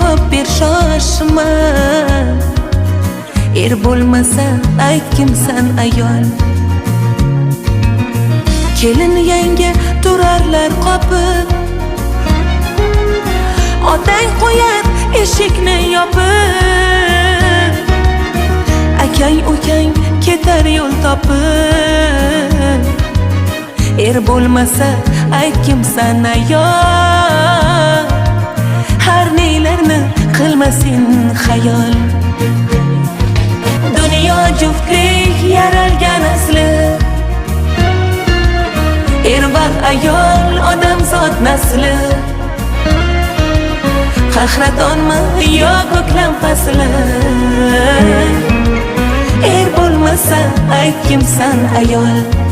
javob ber shoshma. Er bo'lmasa ayt kimsan ayol. Kelin yanga turarlar qopib, otang qo'yar eshikni yopib. Akang ukang ketar yo'l topib. Er bo'lmasa ayt kimsan ayol. Har neylarni qilmasin xayol. Dunyo juftlik yaralgan asli. Er va ayol odamzod nasli. Qahratonmi yo ko'klam fasli. Er bo'lmasa ayt kimsan ayol.